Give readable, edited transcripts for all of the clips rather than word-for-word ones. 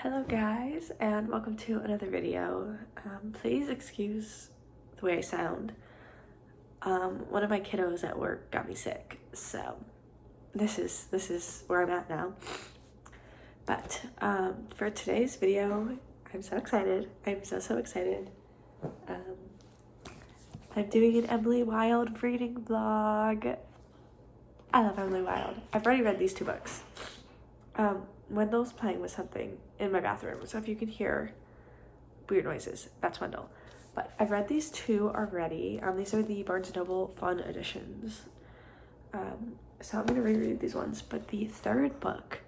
Hello guys, and welcome to another video. Please excuse the way I sound. One of my kiddos at work got me sick, so this is where I'm at now. But for today's video, I'm so excited. I'm so excited. I'm doing an Emily Wilde reading vlog. I love Emily Wilde. I've already read these two books. Wendell's playing with something in my bathroom, so if you can hear weird noises, that's Wendell. But I've read these two already. These are the Barnes & Noble Fun editions. So I'm gonna reread these ones. But the third book,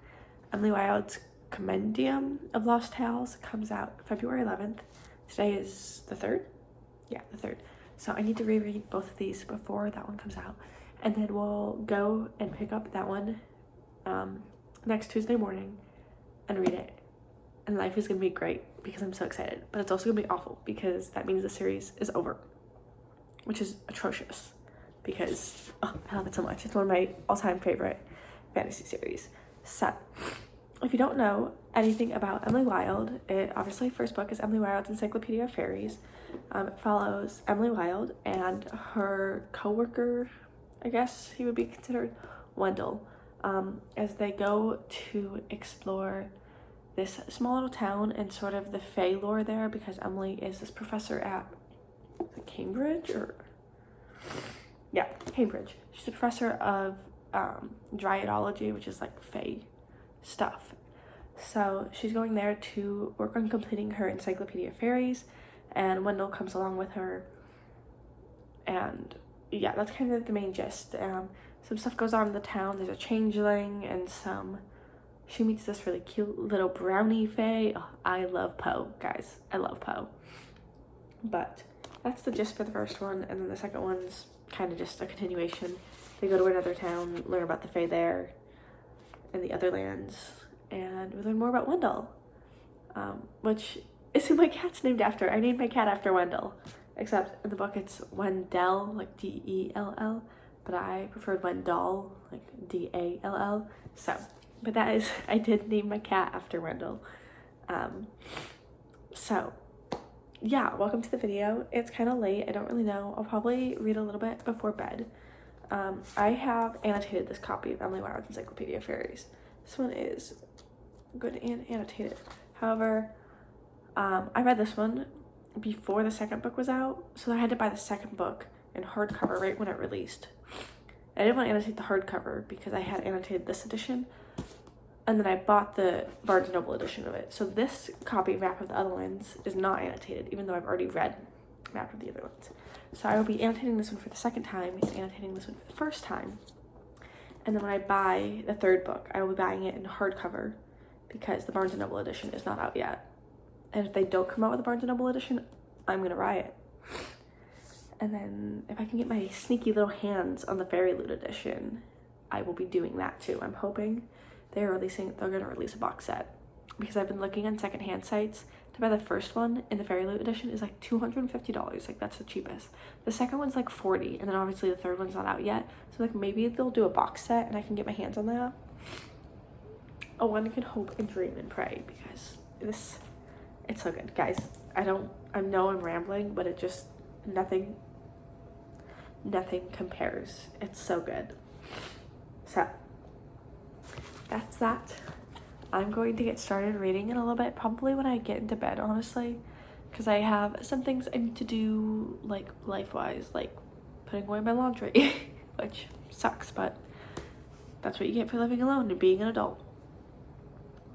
Emily Wilde's Compendium of Lost Tales, comes out February 11th. Today is the 3rd? Yeah, the 3rd. So I need to reread both of these before that one comes out. And then we'll go and pick up that one next Tuesday morning and read it. And life is gonna be great because I'm so excited, but it's also gonna be awful because that means the series is over, which is atrocious because I love it so much. It's one of my all-time favorite fantasy series. So if you don't know anything about Emily Wilde, obviously first book is Emily Wilde's Encyclopedia of Fairies. It follows Emily Wilde and her co-worker, I guess he would be considered, Wendell, as they go to explore this small little town and sort of the fae lore there, because Emily is this professor at Cambridge, Cambridge. She's a professor of dryadology, which is like fae stuff. So she's going there to work on completing her Encyclopedia of Fairies, and Wendell comes along with her. And yeah, that's kind of the main gist. Some stuff goes on in the town. There's a changeling and she meets this really cute little brownie fae. Oh, I love Poe, guys. I love Poe. But that's the gist for the first one, and then the second one's kind of just a continuation. They go to another town, learn about the fae there and the other lands, and we learn more about Wendell, which is who my cat's named after. I named my cat after Wendell, except in the book it's Wendell, like D-E-L-L, but I preferred Wendell, like D-A-L-L. But that is, I did name my cat after Wendell. So yeah, welcome to the video. It's kind of late. I don't really know. I'll probably read a little bit before bed. I have annotated this copy of Emily Wilde's Encyclopedia of Fairies. This one is good and annotated. However, I read this one before the second book was out, so I had to buy the second book in hardcover right when it released. I didn't want to annotate the hardcover because I had annotated this edition, and then I bought the Barnes & Noble edition of it. So this copy, Map of the Other Lands, is not annotated, even though I've already read Map of the Other Lands. So I will be annotating this one for the second time and annotating this one for the first time. And then when I buy the third book, I will be buying it in hardcover because the Barnes & Noble edition is not out yet. And if they don't come out with a Barnes & Noble edition, I'm gonna riot. And then if I can get my sneaky little hands on the Fairy Loot edition, I will be doing that too. I'm hoping they're gonna release a box set, because I've been looking on secondhand sites to buy the first one in the Fairy Loot edition is like $250. Like, that's the cheapest. The second one's like $40, and then obviously the third one's not out yet. So like maybe they'll do a box set and I can get my hands on that. Oh, one can hope and dream and pray, because it's so good, guys. I know I'm rambling, but it just nothing compares. It's so good. So that's that. I'm going to get started reading in a little bit, probably when I get into bed, honestly, because I have some things I need to do, like life-wise, like putting away my laundry, which sucks, but that's what you get for living alone and being an adult.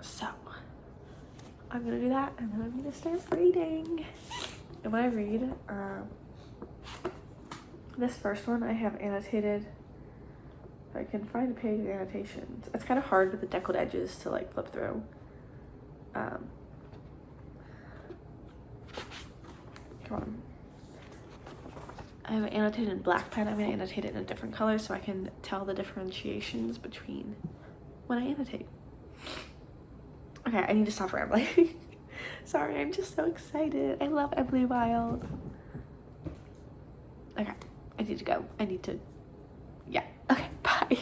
So I'm gonna do that, and then I'm gonna start reading. And when I read, this first one I have annotated. If I can find a page of annotations. It's kind of hard with the deckled edges to like flip through. Come on. I have it annotated in black pen. I'm gonna annotate it in a different color so I can tell the differentiations between when I annotate. Okay, I need to stop rambling. Sorry, I'm just so excited. I love Emily Wilde. Okay, I need to go. Yeah, okay, bye.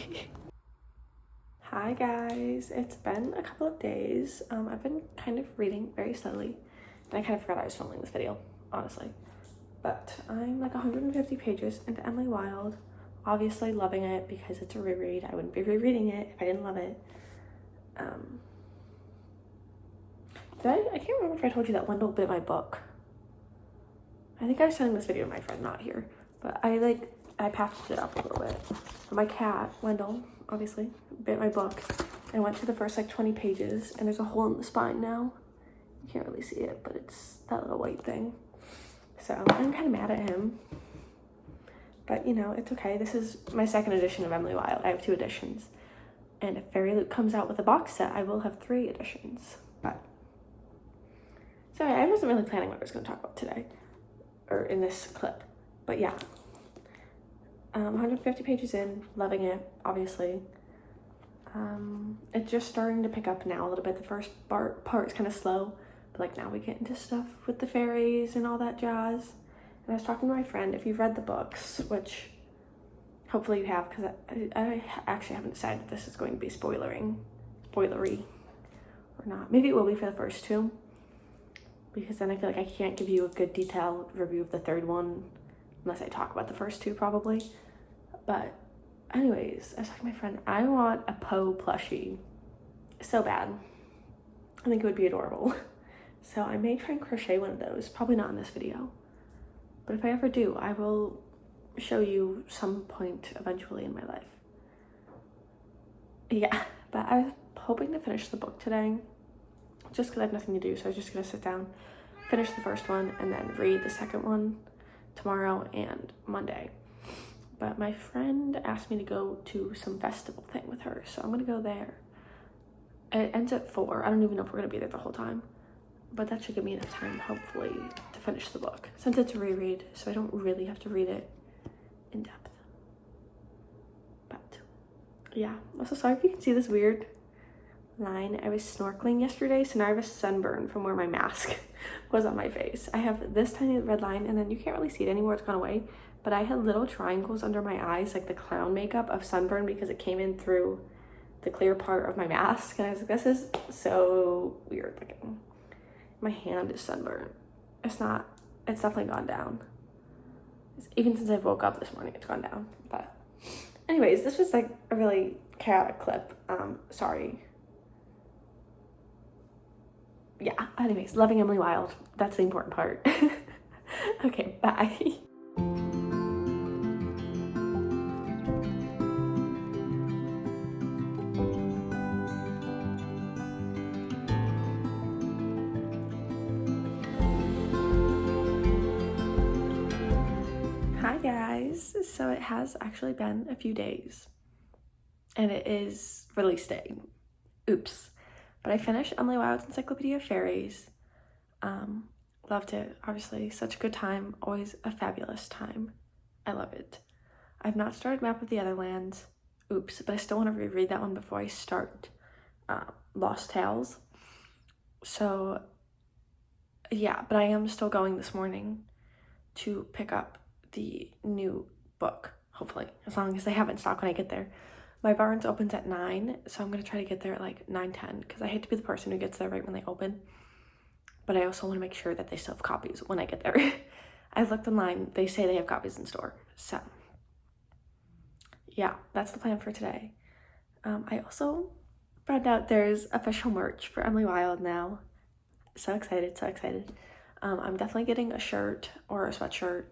Hi guys, it's been a couple of days. I've been kind of reading very slowly, and I kind of forgot I was filming this video, honestly. But I'm like 150 pages into Emily Wilde, obviously loving it because it's a reread. I wouldn't be rereading it if I didn't love it. I can't remember if I told you that Wendell bit my book. I think I was sending this video to my friend, not here, but I patched it up a little bit. My cat, Wendell, obviously, bit my book. I went to the first like 20 pages and there's a hole in the spine now. You can't really see it, but it's that little white thing. So I'm kind of mad at him, but you know, it's okay. This is my second edition of Emily Wilde. I have 2 editions. And if Fairy Loot comes out with a box set, I will have 3 editions. But sorry, I wasn't really planning what I was going to talk about today, or in this clip. But yeah, 150 pages in, loving it, obviously. It's just starting to pick up now a little bit. The first part is kind of slow, but like now we get into stuff with the fairies and all that jazz. And I was talking to my friend, if you've read the books, which hopefully you have, because I actually haven't decided if this is going to be spoilery or not. Maybe it will be for the first 2, because then I feel like I can't give you a good detailed review of the 3rd one unless I talk about the first 2 probably. But anyways, I was talking to my friend, I want a Poe plushie so bad. I think it would be adorable. So I may try and crochet one of those, probably not in this video, but if I ever do, I will show you some point eventually in my life. Yeah, but I was hoping to finish the book today just because I have nothing to do, so I was just gonna sit down, finish the first one, and then read the second one tomorrow and Monday. But my friend asked me to go to some festival thing with her, so I'm gonna go there. It ends at 4. I don't even know if we're gonna be there the whole time, but that should give me enough time, hopefully, to finish the book, since it's a reread, so I don't really have to read it in depth. But yeah, also sorry if you can see this weird line. I was snorkeling yesterday, so now I have a sunburn from where my mask was on my face. I have this tiny red line, and then you can't really see it anymore, it's gone away, but I had little triangles under my eyes, like the clown makeup of sunburn, because it came in through the clear part of my mask, and I was like, this is so weird looking. My hand is sunburned. It's definitely gone down. Even since I woke up this morning, it's gone down. But anyways, this was like a really chaotic clip. Sorry. Yeah, anyways, loving Emily Wilde. That's the important part. Okay, bye. Hi guys, so it has actually been a few days and it is release day. Oops. But I finished Emily Wilde's Encyclopedia of Fairies. Loved it, obviously. Such a good time, always a fabulous time. I love it. I've not started Map of the Otherlands. Oops, but I still want to reread that one before I start Lost Tales. So yeah, but I am still going this morning to pick up the new book, hopefully, as long as they have it in stock when I get there. My Barnes opens at 9, so I'm gonna try to get there at like 9:10, because I hate to be the person who gets there right when they open, but I also want to make sure that they still have copies when I get there. I've looked online, they say they have copies in store, so yeah, that's the plan for today. I also found out there's official merch for Emily Wilde now. So excited, so excited. I'm definitely getting a shirt or a sweatshirt.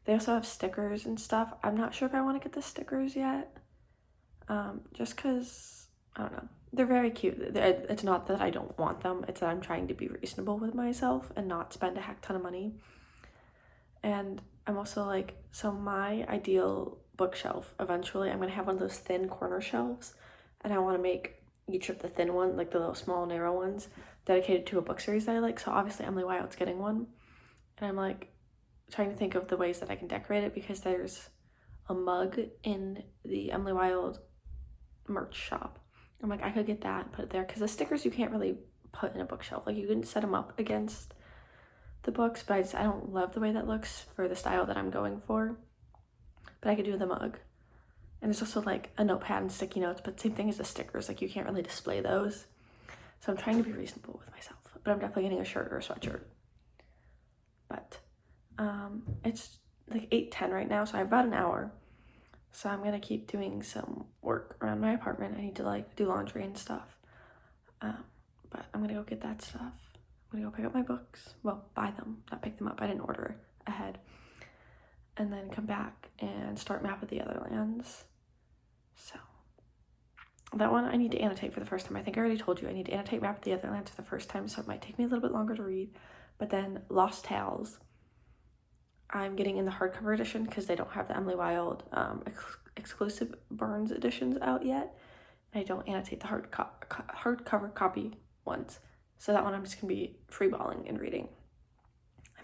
They also have stickers and stuff. I'm not sure if I want to get the stickers yet. Just because, I don't know. They're very cute. It's not that I don't want them. It's that I'm trying to be reasonable with myself and not spend a heck ton of money. And I'm also like, so my ideal bookshelf, eventually I'm going to have one of those thin corner shelves. And I want to make each of the thin ones, like the little small narrow ones, dedicated to a book series that I like. So obviously Emily Wilde's getting one. And I'm like trying to think of the ways that I can decorate it, because there's a mug in the Emily Wilde merch shop. I'm like, I could get that and put it there, because the stickers you can't really put in a bookshelf. Like, you can set them up against the books, but I don't love the way that looks for the style that I'm going for. But I could do the mug. And there's also like a notepad and sticky notes, but same thing as the stickers, like you can't really display those. So I'm trying to be reasonable with myself, but I'm definitely getting a shirt or a sweatshirt. But it's like 8:10 right now, so I have about an hour. So I'm gonna keep doing some work around my apartment. I need to like do laundry and stuff. But I'm gonna go get that stuff. I'm gonna go pick up my books. Well, buy them, not pick them up. I didn't order ahead. And then come back and start Map of the Other Lands. So that one I need to annotate for the first time. I think I already told you I need to annotate Map of the Other Lands for the first time, so it might take me a little bit longer to read. But then Lost Tales, I'm getting in the hardcover edition because they don't have the Emily Wilde exclusive Barnes editions out yet. I don't annotate the hardcover copy ones. So that one I'm just going to be freeballing and reading.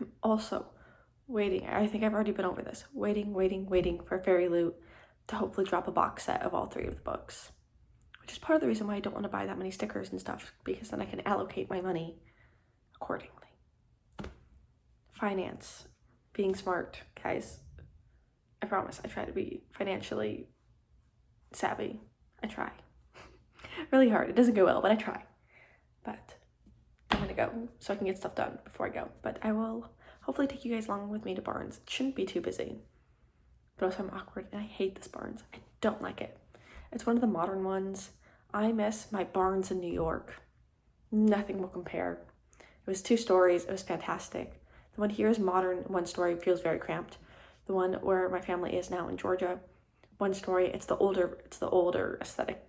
I'm also waiting. I think I've already been over this. Waiting for Fairy Loot to hopefully drop a box set of all 3 of the books. Which is part of the reason why I don't want to buy that many stickers and stuff, because then I can allocate my money accordingly. Finance. Being smart, guys. I promise I try to be financially savvy. I try. Really hard. It doesn't go well, but I try. But I'm gonna go so I can get stuff done before I go. But I will hopefully take you guys along with me to Barnes. It shouldn't be too busy. But also I'm awkward and I hate this Barnes. I don't like it. It's one of the modern ones. I miss my Barnes in New York. Nothing will compare. It was 2 stories. It was fantastic. The one here is modern. 1 story feels very cramped. The one where my family is now in Georgia, 1 story. It's the older aesthetic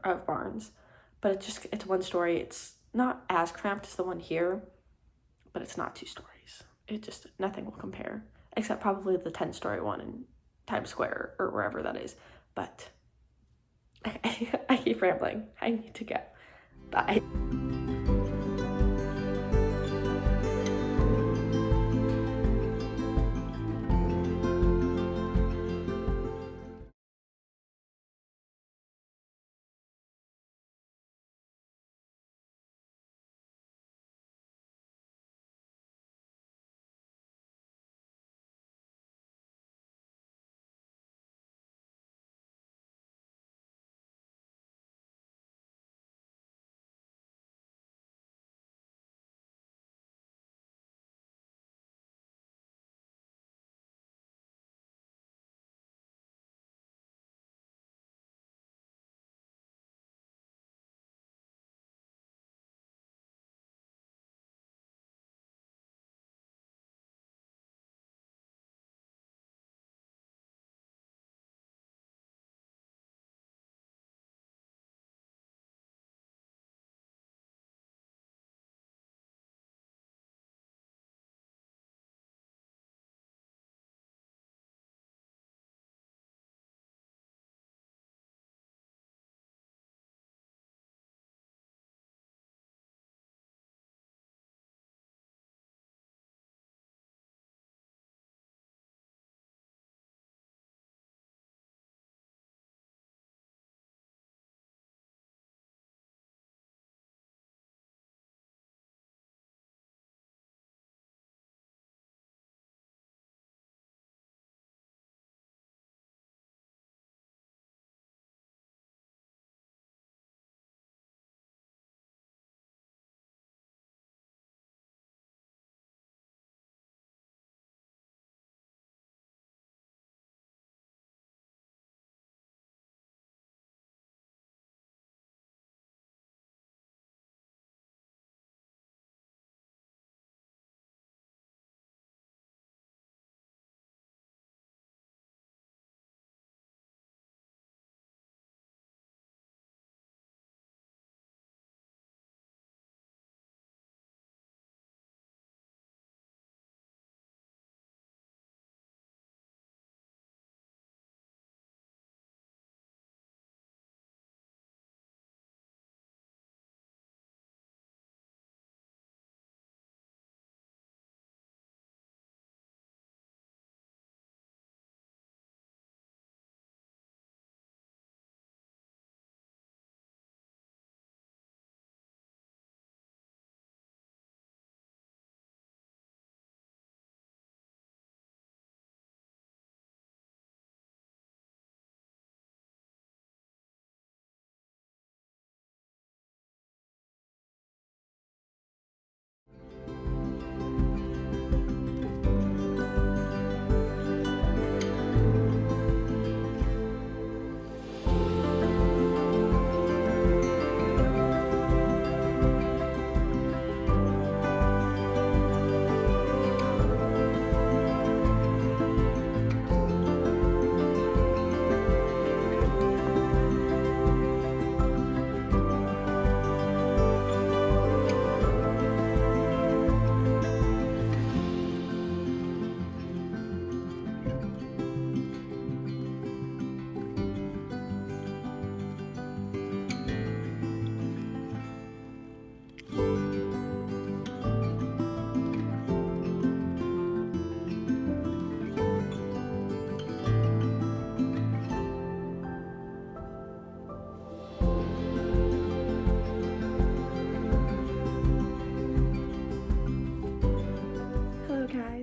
of Barnes, but it's 1 story. It's not as cramped as the one here, but it's not 2 stories. Nothing will compare, except probably the 10-story one in Times Square or wherever that is. But I keep rambling. I need to go. Bye.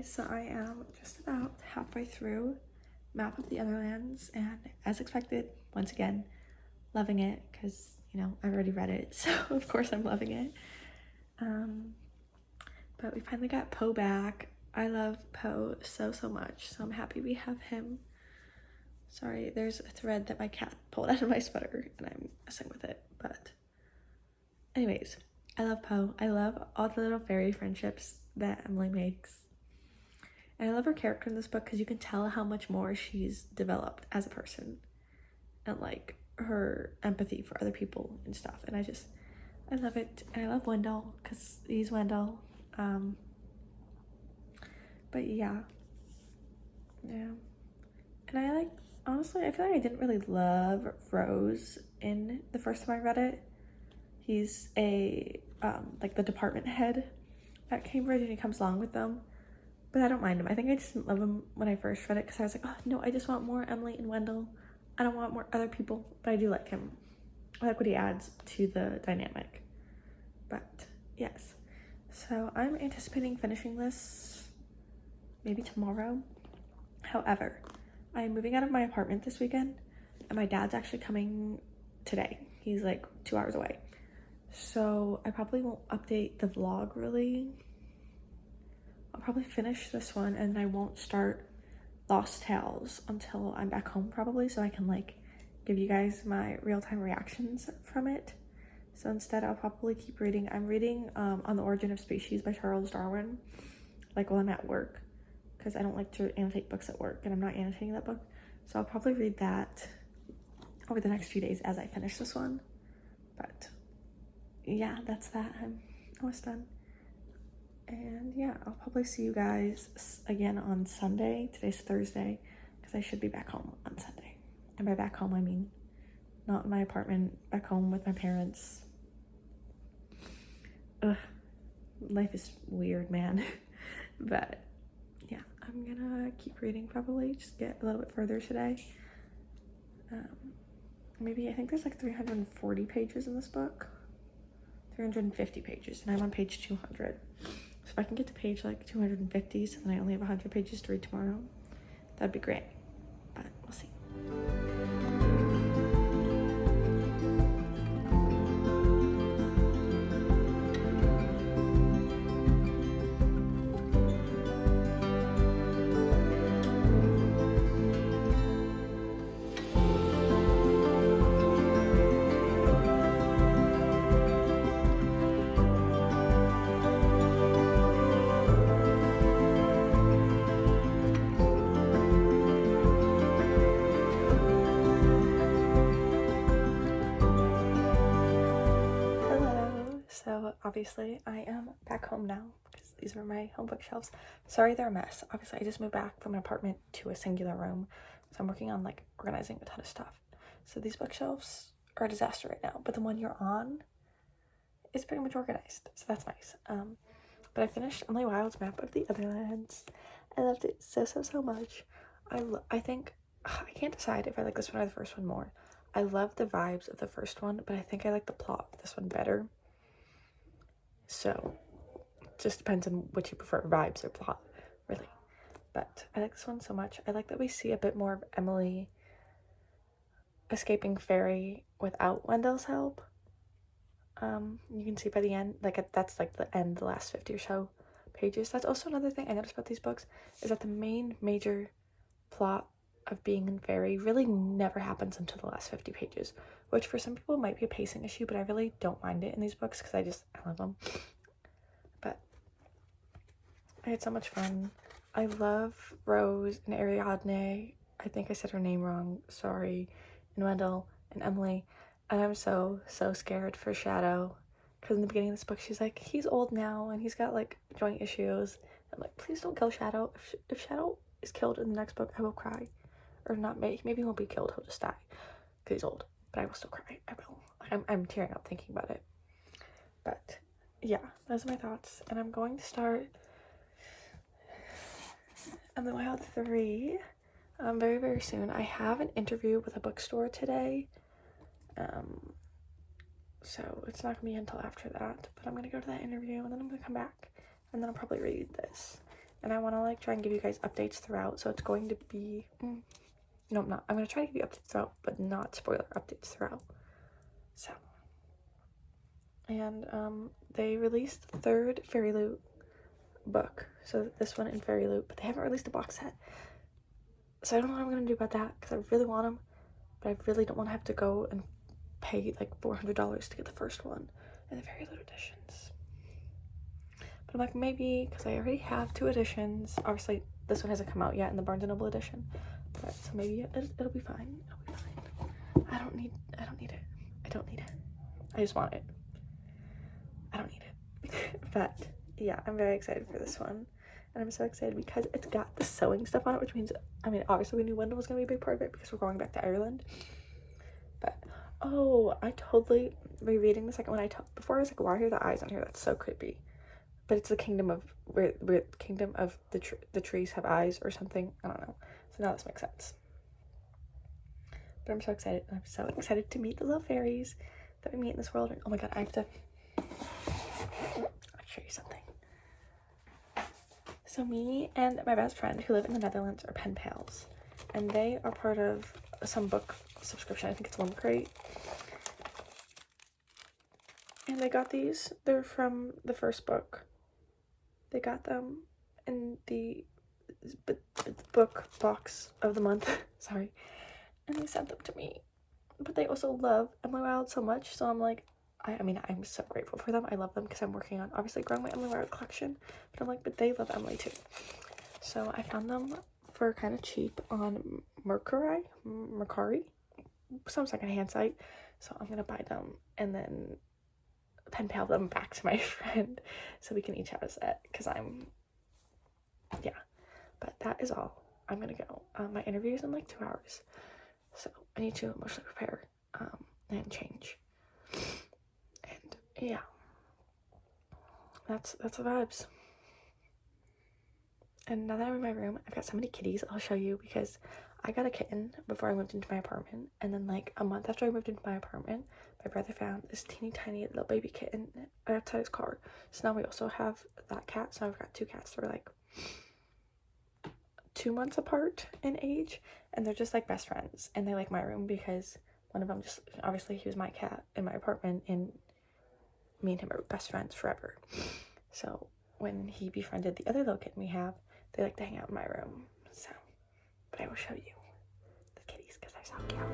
so I am just about halfway through Map of the Otherlands, and as expected, once again, loving it because, you know, I've already read it, so of course I'm loving it. But we finally got Poe back. I love Poe so much, so I'm happy we have him. Sorry, there's a thread that my cat pulled out of my sweater and I'm messing with it, but anyways, I love Poe. I love all the little fairy friendships that Emily makes. And I love her character in this book because you can tell how much more she's developed as a person and like her empathy for other people and stuff. And I love it. And I love Wendell because he's Wendell. But yeah. And I honestly, I feel like I didn't really love Rose in the first time I read it. He's a, like the department head at Cambridge, and he comes along with them. But I don't mind him. I think I just didn't love him when I first read it because I was like, oh no, I just want more Emily and Wendell. I don't want more other people, but I do like him. I like what he adds to the dynamic. But yes, so I'm anticipating finishing this maybe tomorrow. However, I am moving out of my apartment this weekend, and my dad's actually coming today. He's like 2 hours away. So I probably won't update the vlog really. I'll probably finish this one and I won't start Lost Tales until I'm back home probably, so I can like give you guys my real-time reactions from it. So instead I'll probably keep reading. I'm reading On the Origin of Species by Charles Darwin, like while I'm at work, because I don't like to annotate books at work and I'm not annotating that book. So I'll probably read that over the next few days as I finish this one. But yeah, that's that. I'm almost done. And yeah, I'll probably see you guys again on Sunday. Today's Thursday, because I should be back home on Sunday. And by back home, I mean not in my apartment, back home with my parents. Ugh, life is weird, man. But yeah, I'm gonna keep reading probably, just get a little bit further today. Maybe, I think there's like 340 pages in this book. 350 pages, and I'm on page 200. So if I can get to page like 250, so then I only have 100 pages to read tomorrow, that'd be great. But we'll see. So obviously I am back home now because these are my home bookshelves. Sorry they're a mess. Obviously I just moved back from an apartment to a singular room, so I'm working on like organizing a ton of stuff. So these bookshelves are a disaster right now, but the one you're on is pretty much organized, so that's nice. But I finished Emily Wilde's Map of the Otherlands. I loved it so much. I think I can't decide if I like this one or the first one more. I love the vibes of the first one, but I think I like the plot of this one better. So, it just depends on what you prefer, vibes or plot, really. But I like this one so much. I like that we see a bit more of Emily escaping Fairy without Wendell's help. You can see by the end, like that's like the end, the last 50 or so pages. That's also another thing I noticed about these books, is that the main major plot of being in Fairy really never happens until the last 50 pages, which for some people might be a pacing issue, but I really don't mind it in these books because I love them. But I had so much fun. I love Rose and Ariadne. I think I said her name wrong, sorry. And Wendell and Emily. And I'm so scared for Shadow, because in the beginning of this book she's like, he's old now and he's got like joint issues. I'm like, please don't kill Shadow. If Shadow is killed in the next book, I will cry. Or not, maybe he won't be killed, he'll just die because he's old, but I will still cry. I will. I'm tearing up thinking about it. But yeah, those are my thoughts, and I'm going to start Emily Wilde 3 very soon. I have an interview with a bookstore today, so it's not gonna be until after that, but I'm gonna go to that interview and then I'm gonna come back and then I'll probably read this. and I want to like try and give you guys updates throughout. So it's going to be no, I'm not. I'm going to try to give you updates throughout, but not spoiler updates throughout. So, and they released the third Fairy Loot book, so this one in Fairy Loot, but they haven't released a box set. So I don't know what I'm going to do about that, because I really want them, but I really don't want to have to go and pay like $400 to get the first one in the Fairy Loot editions. But I'm like, maybe, because I already have 2 editions. Obviously this one hasn't come out yet in the Barnes & Noble edition, but so maybe it'll be fine. It'll be fine. I don't need it. I don't need it. I just want it. I don't need it. But yeah, I'm very excited for this one. And I'm so excited because it's got the sewing stuff on it, which means, I mean, obviously we knew Wendell was going to be a big part of it because we're going back to Ireland. But, oh, I totally, rereading the second one, before I was like, why are the eyes on here? That's so creepy. But it's the kingdom of, where kingdom of the trees have eyes or something. I don't know. So now this makes sense. But I'm so excited. I'm so excited to meet the little fairies that we meet in this world. And oh my god, I'll show you something. So me and my best friend who live in the Netherlands are pen pals, and they are part of some book subscription. I think it's One Crate. And they got these. They're from the first book. They got them in the book box of the month. Sorry. And they sent them to me. But they also love Emily Wilde so much, so I'm like, I mean, I'm so grateful for them. I love them because I'm working on obviously growing my Emily Wilde collection. But I'm like, but they love Emily too. So I found them for kind of cheap on Mercari, some secondhand site. So I'm gonna buy them and then pen pal them back to my friend so we can each have a set, because yeah. But that is all. I'm gonna go. My interview is in like 2 hours, so I need to emotionally prepare and change. And yeah, that's the vibes. And now that I'm in my room, I've got so many kitties I'll show you, because I got a kitten before I moved into my apartment, and then like a month after I moved into my apartment, my brother found this teeny tiny little baby kitten outside his car. So now we also have that cat. So I've got 2 cats that are like 2 months apart in age, and they're just like best friends, and they like my room because one of them just, obviously he was my cat in my apartment, and me and him are best friends forever. So when he befriended the other little kitten we have, they like to hang out in my room. So, but I will show you the kitties because they're so cute.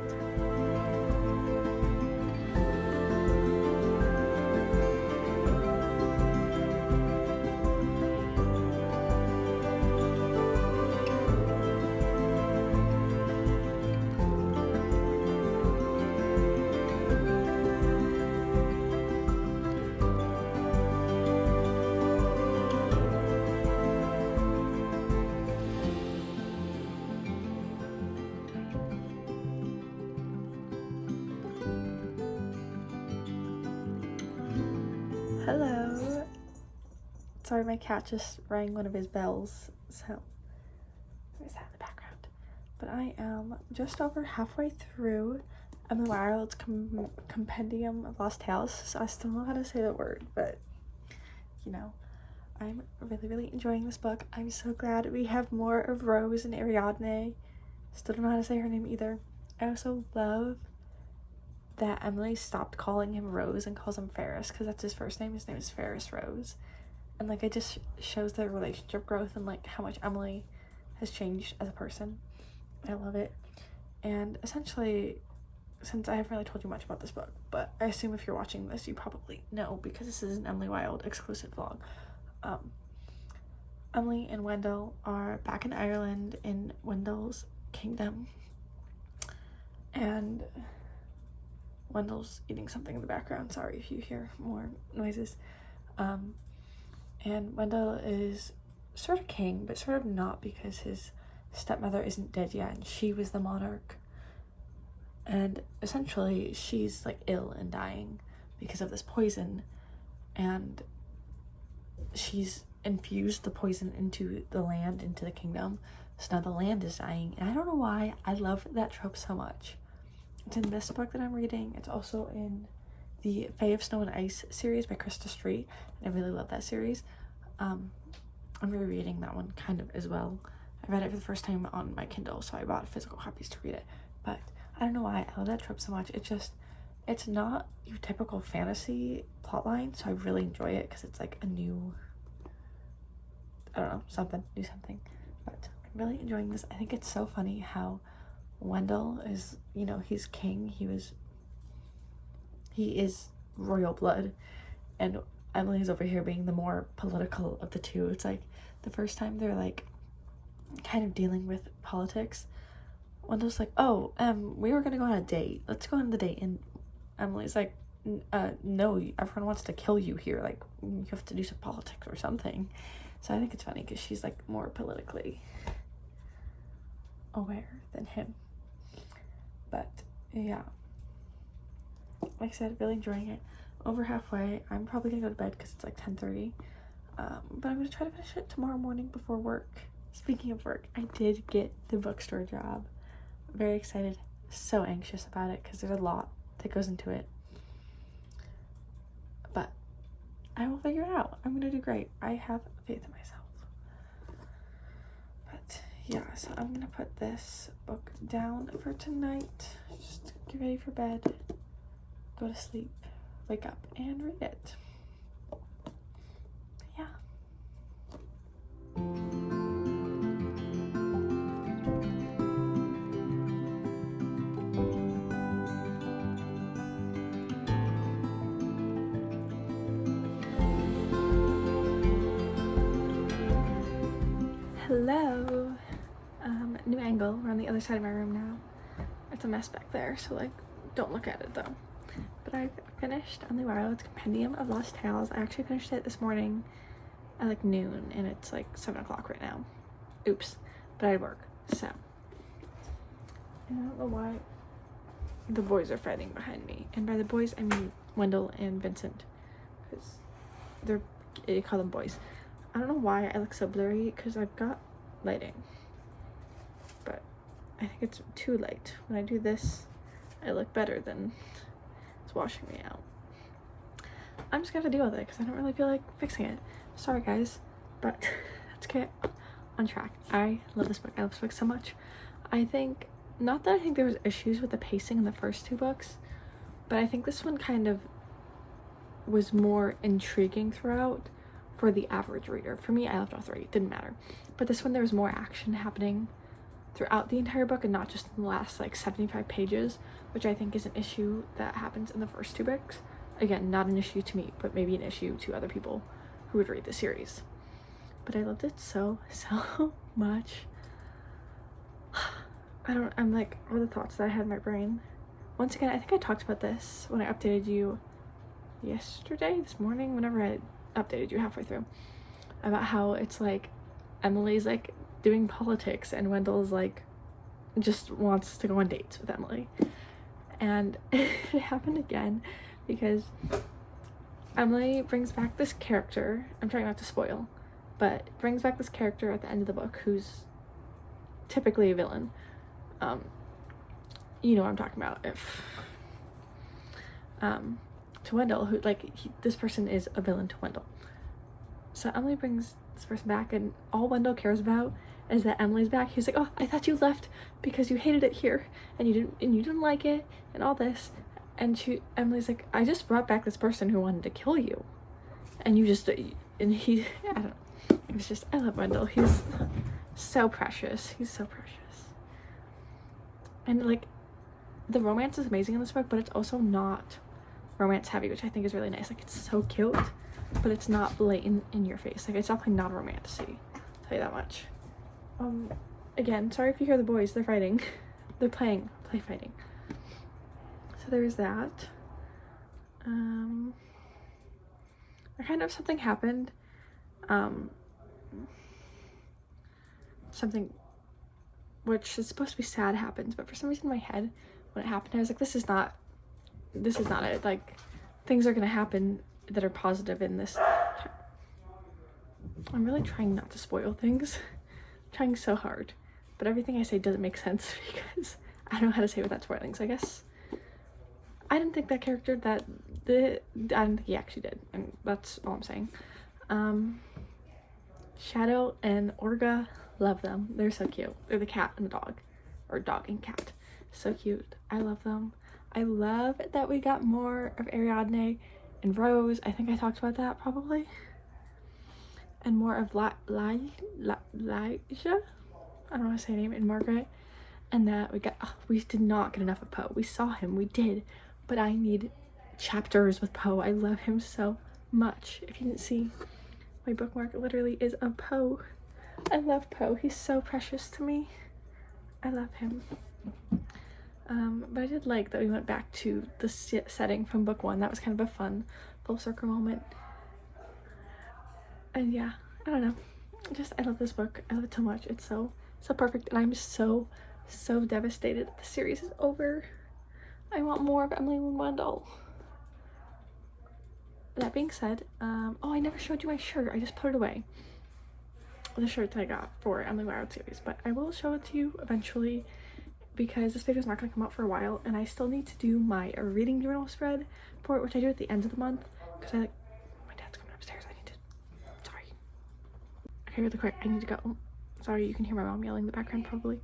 Hello. Sorry, my cat just rang one of his bells, so there's that in the background. But I am just over halfway through Emily Wilde's Compendium of Lost Tales, so I still don't know how to say the word, but you know, I'm really enjoying this book. I'm so glad we have more of Rose and Ariadne. Still don't know how to say her name either. I also love that Emily stopped calling him Rose and calls him Ferris, because that's his first name. His name is Ferris Rose. And like, it just shows their relationship growth and like how much Emily has changed as a person. I love it. And essentially, since I haven't really told you much about this book, but I assume if you're watching this you probably know, because this is an Emily Wilde exclusive vlog. Emily and Wendell are back in Ireland in Wendell's kingdom, and Wendell's eating something in the background. Sorry if you hear more noises. And Wendell is sort of king, but sort of not, because his stepmother isn't dead yet, and she was the monarch. And essentially, she's like ill and dying because of this poison, and she's infused the poison into the land, into the kingdom. So now the land is dying, and I don't know why I love that trope so much. It's in this book that I'm reading. It's also in the Fae of Snow and Ice series by Krista Street, and I really love that series. I'm rereading that one kind of as well. I read it for the first time on my Kindle, so I bought physical copies to read it. But I don't know why I love that trope so much. It's not your typical fantasy plotline, so I really enjoy it because it's like a new, I don't know, something. But I'm really enjoying this. I think it's so funny how Wendell is, you know, he's king. He is royal blood, and Emily's over here being the more political of the two. It's like the first time they're like kind of dealing with politics, Wendell's like, oh, we were gonna go on a date. Let's go on the date. And Emily's like, no, everyone wants to kill you here. Like, you have to do some politics or something. So I think it's funny because she's like more politically aware than him. But yeah, like I said, really enjoying it. Over halfway. I'm probably gonna go to bed because it's like 10:30. But I'm gonna try to finish it tomorrow morning before work. Speaking of work, I did get the bookstore job. Very excited, so anxious about it because there's a lot that goes into it. But I will figure it out. I'm gonna do great. I have faith in myself. But yeah, so I'm gonna put this book down for tonight. Just get ready for bed, go to sleep, wake up and read it. Yeah. Hello. New angle. We're on the other side of my room now. It's a mess back there, so like don't look at it though. But I've finished Wilde's Compendium of Lost Tales. I actually finished it this morning at like noon, and it's like 7 o'clock right now. Oops. But I had work, so. And I don't know why the boys are fighting behind me. And by the boys, I mean Wendell and Vincent, because you call them boys. I don't know why I look so blurry, because I've got lighting. But I think it's too light. When I do this, I look better than it's washing me out. I'm just gonna deal with it because I don't really feel like fixing it. Sorry guys, but let's get on track. I love this book. I love this book so much. I think, not that I think there was issues with the pacing in the first two books, but I think this one kind of was more intriguing throughout for the average reader. For me, I loved all three. It didn't matter. But this one, there was more action happening throughout the entire book and not just in the last like 75 pages, which I think is an issue that happens in the first two books. Again, not an issue to me, but maybe an issue to other people who would read the series. But I loved it so much. I'm like, all the thoughts that I had in my brain. Once again, I think I talked about this when I updated you this morning, whenever I updated you halfway through, about how it's like Emily's like doing politics and Wendell's like just wants to go on dates with Emily. And it happened again because Emily brings back this character, I'm trying not to spoil, but brings back this character at the end of the book who's typically a villain. You know what I'm talking about. If to Wendell, who like this person is a villain to Wendell. So Emily brings this person back, and all Wendell cares about is that Emily's back. He's like, oh, I thought you left because you hated it here and you didn't like it and all this. And Emily's like, I just brought back this person who wanted to kill you, and you just, and he, I don't know. It was just, I love Wendell. He's so precious. He's so precious. And like, the romance is amazing in this book, but it's also not romance heavy, which I think is really nice. Like, it's so cute, but it's not blatant in your face. Like, it's definitely not a romantasy, I'll tell you that much. Again, sorry if you hear the boys, they're fighting. They're play fighting. So there's that. Something happened. Something which is supposed to be sad happens, but for some reason in my head, when it happened, I was like, this is not it. Like, things are gonna happen that are positive in this. I'm really trying not to spoil things. I'm trying so hard, but everything I say doesn't make sense because I don't know how to say it without spoiling. So I guess I didn't think that character I didn't think he actually did, and that's all I'm saying. Shadow and Orga, love them. They're so cute. They're the cat and the dog, or dog and cat. So cute. I love them. I love that we got more of Ariadne and Rose. I think I talked about that probably. And more of Elijah. I don't know how to say her name. And Margaret. And that we did not get enough of Poe. We saw him, we did, but I need chapters with Poe. I love him so much. If you didn't see, my bookmark literally is of Poe. I love Poe. He's so precious to me. I love him. But I did like that we went back to the setting from book 1. That was kind of a fun full circle moment. And yeah, I don't know. I love this book. I love it so much. It's so perfect, and I'm so devastated that the series is over. I want more of Emily and Wendell. That being said, oh, I never showed you my shirt. I just put it away. The shirt that I got for Emily Wilde series, but I will show it to you eventually because this video is not going to come out for a while, and I still need to do my reading journal spread for it, which I do at the end of the month because my dad's coming upstairs. Sorry. Okay, really quick, I need to go. Sorry, you can hear my mom yelling in the background probably.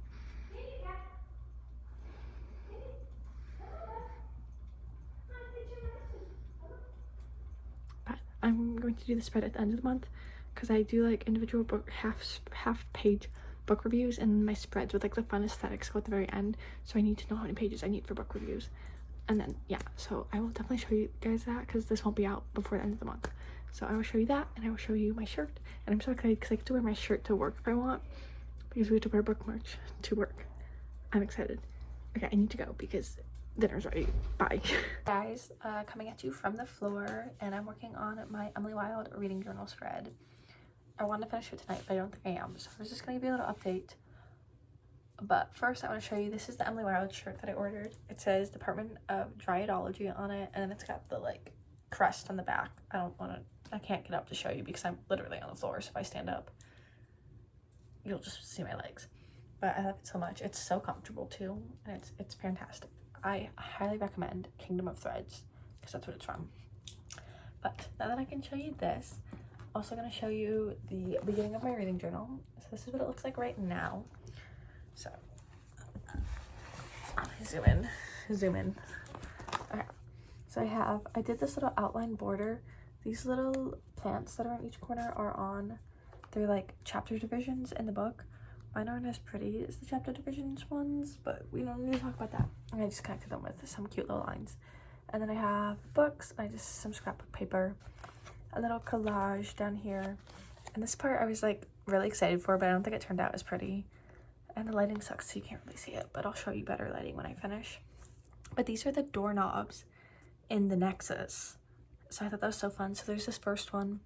But I'm going to do the spread at the end of the month because I do like individual book half page book reviews, and my spreads with like the fun aesthetics go at the very end. So I need to know how many pages I need for book reviews. And then yeah, so I will definitely show you guys that because this won't be out before the end of the month. So I will show you that, and I will show you my shirt. And I'm so excited because I get to wear my shirt to work if I want, because we have to wear book merch to work. I'm excited. Okay, I need to go because dinner's ready. Bye. Guys, coming at you from the floor, and I'm working on my Emily Wilde reading journal spread. I want to finish it tonight, but I don't think I am. So I was just going to give you a little update. But first, I want to show you, this is the Emily Wilde shirt that I ordered. It says Department of Dryadology on it, and then it's got the like crest on the back. I can't get up to show you because I'm literally on the floor, so if I stand up, you'll just see my legs. But I love it so much. It's so comfortable too, and it's fantastic. I highly recommend Kingdom of Threads because that's what it's from. But now that I can show you this, also going to show you the beginning of my reading journal. So this is what it looks like right now. So let me zoom in. Okay, so I did this little outline border. These little plants that are on each corner they're like chapter divisions in the book. Mine aren't as pretty as the chapter divisions ones, but we don't need to talk about that. And I just connected them with some cute little lines. And then I have books, and I just some scrapbook paper, a little collage down here. And this part I was like really excited for, but I don't think it turned out as pretty. And the lighting sucks, so you can't really see it, but I'll show you better lighting when I finish. But these are the doorknobs in the Nexus. So I thought that was so fun. So there's this first one,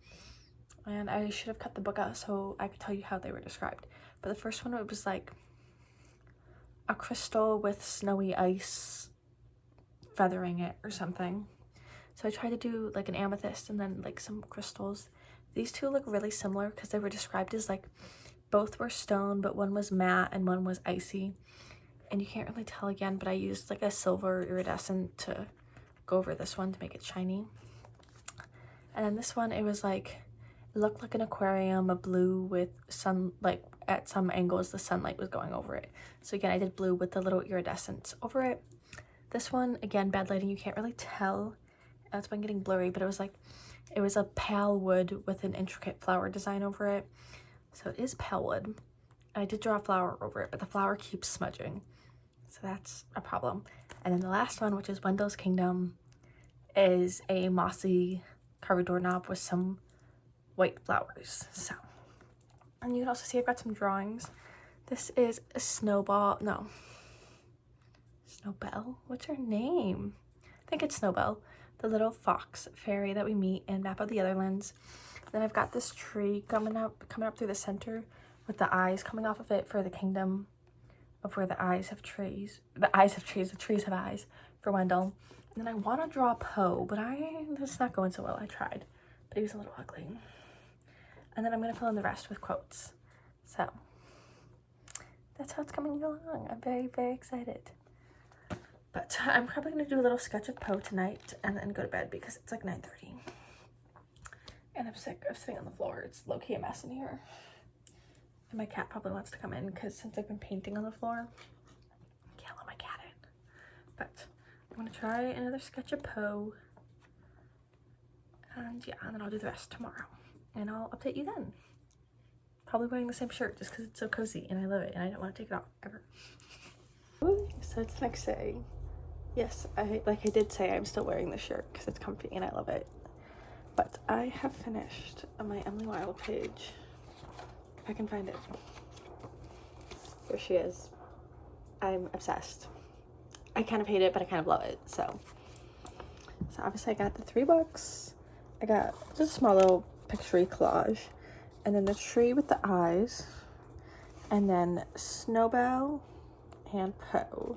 and I should have cut the book out so I could tell you how they were described. But the first one, it was like a crystal with snowy ice feathering it or something. So I tried to do like an amethyst and then like some crystals. These two look really similar because they were described as like both were stone, but one was matte and one was icy. And you can't really tell again, but I used like a silver iridescent to go over this one to make it shiny. And then this one, it looked like an aquarium, a blue with sun, like at some angles the sunlight was going over it. So again, I did blue with the little iridescence over it. This one, again, bad lighting, you can't really tell. That's been getting blurry, but it was a pale wood with an intricate flower design over it. So it is pale wood. I did draw a flower over it, but the flower keeps smudging. So that's a problem. And then the last one, which is Wendell's Kingdom, is a mossy carved doorknob with some white flowers. So, and you can also see I've got some drawings. This is a Snowbell. What's her name? I think it's Snowbell, the little fox fairy that we meet in Map of the Otherlands. Then I've got this tree coming up through the center with the eyes coming off of it for the kingdom of where the trees have eyes for Wendell. And then I want to draw Poe, but it's not going so well. I tried, but he was a little ugly. And then I'm going to fill in the rest with quotes. So that's how it's coming along. I'm very, very excited. But I'm probably going to do a little sketch of Poe tonight and then go to bed because it's like 9:30. And I'm sick of sitting on the floor. It's low-key a mess in here. And my cat probably wants to come in because since I've been painting on the floor, I can't let my cat in. But I'm gonna try another sketch of Poe. And yeah, and then I'll do the rest tomorrow. And I'll update you then. Probably wearing the same shirt just because it's so cozy and I love it and I don't want to take it off ever. So it's the next day. Yes, I did say, I'm still wearing the shirt because it's comfy and I love it. But I have finished my Emily Wilde page. If I can find it. Here she is. I'm obsessed. I kind of hate it, but I kind of love it. So obviously I got the 3 books. I got just a small little picture collage. And then the tree with the eyes. And then Snowbell and Poe.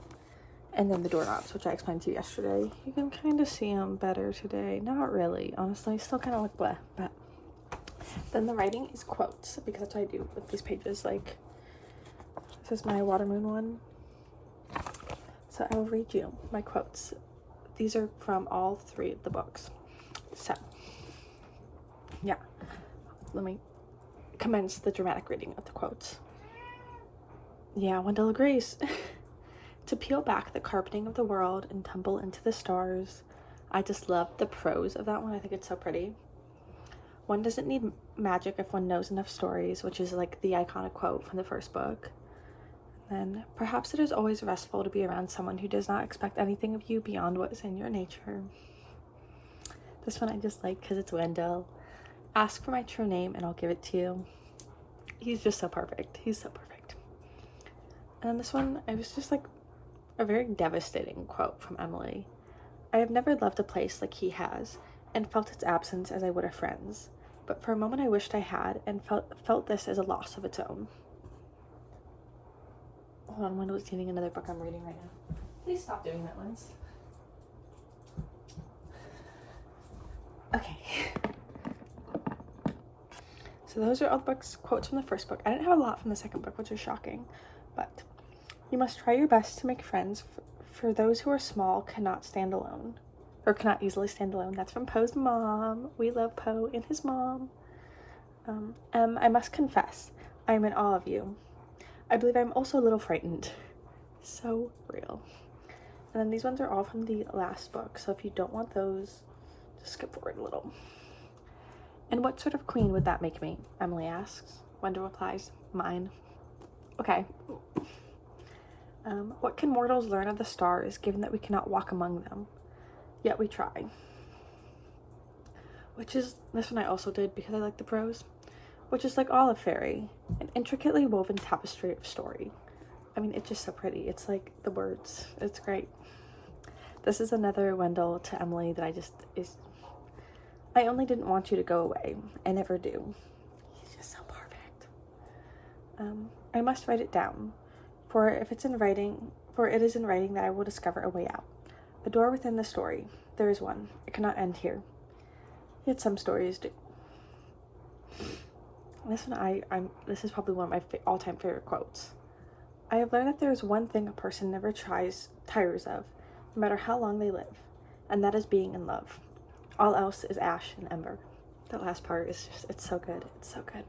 And then the doorknobs, which I explained to you yesterday. You can kind of see them better today. Not really, honestly. Still kind of look blah, but then the writing is quotes, because that's what I do with these pages. Like, this is my Water Moon one. So I will read you my quotes. These are from all 3 of the books. So, yeah. Let me commence the dramatic reading of the quotes. Yeah, Wendell agrees. To peel back the carpeting of the world and tumble into the stars. I just love the prose of that one. I think it's so pretty. One doesn't need magic if one knows enough stories, which is like the iconic quote from the first book. And then, perhaps it is always restful to be around someone who does not expect anything of you beyond what is in your nature. This one I just like because it's Wendell. Ask for my true name and I'll give it to you. He's just so perfect. He's so perfect. And then this one, I was just like, a very devastating quote from Emily. I have never loved a place like he has, and felt its absence as I would a friend's. But for a moment I wished I had, and felt this as a loss of its own. Hold on, Wendell's reading another book I'm reading right now. Please stop doing that, Lens. Okay. So those are all the books, quotes from the first book. I didn't have a lot from the second book, which is shocking, but you must try your best to make friends, for those who are small cannot stand alone, or cannot easily stand alone. That's from Poe's mom. We love Poe and his mom. I must confess, I am in awe of you. I believe I'm also a little frightened. So real. And then these ones are all from the last book, so if you don't want those, just skip forward a little. And what sort of queen would that make me? Emily asks. Wendell replies, mine. Okay. What can mortals learn of the stars, given that we cannot walk among them? Yet we try. Which is, this one I also did because I like the prose. Which is like Olive Fairy, an intricately woven tapestry of story. I mean, it's just so pretty. It's like the words. It's great. This is another Wendell to Emily that I only didn't want you to go away. I never do. He's just so perfect. I must write it down. For it is in writing that I will discover a way out. A door within the story. There is one. It cannot end here. Yet some stories do. This one, this is probably one of my all-time favorite quotes. I have learned that there is one thing a person never tires of, no matter how long they live, and that is being in love. All else is ash and ember. That last part is just, it's so good. It's so good.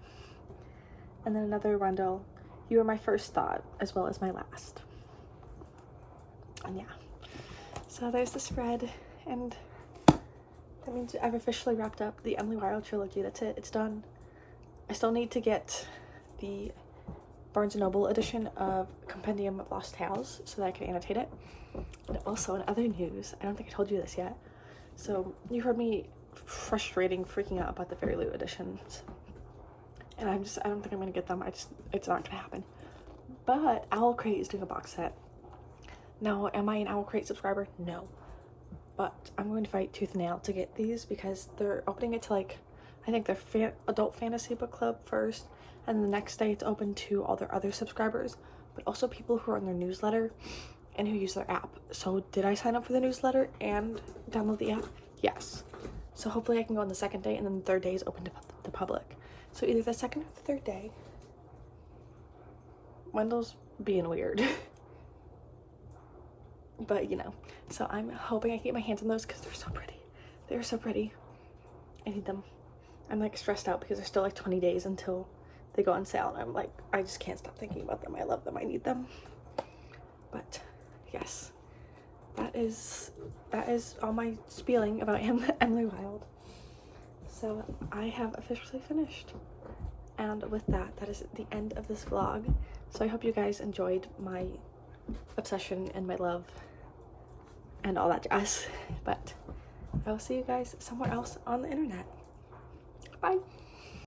And then another Wendell. You are my first thought, as well as my last. And yeah. So there's the spread, and that means I've officially wrapped up the Emily Wilde trilogy. That's it. It's done. I still need to get the Barnes & Noble edition of Compendium of Lost Tales so that I can annotate it. And also, in other news, I don't think I told you this yet. So, you heard me freaking out about the Fairy Loot editions. And I don't think I'm going to get them. It's not going to happen. But Owl Crate is doing a box set. Now, am I an Owl Crate subscriber? No. But I'm going to fight tooth and nail to get these because they're opening it to, like, I think their adult fantasy book club first. And the next day it's open to all their other subscribers. But also people who are on their newsletter and who use their app. So did I sign up for the newsletter and download the app? Yes. So hopefully I can go on the second day, and then the third day is open to the public. So either the second or the third day. Wendell's being weird. But, you know. So I'm hoping I can get my hands on those because they're so pretty. They're so pretty. I need them. I'm like stressed out because there's still like 20 days until they go on sale, and I'm like, I just can't stop thinking about them. I love them, I need them. But yes, that is all my spieling about Emily Wilde. So I have officially finished, and with that is the end of this vlog. So I hope you guys enjoyed my obsession and my love and all that jazz. But I will see you guys somewhere else on the internet. Bye.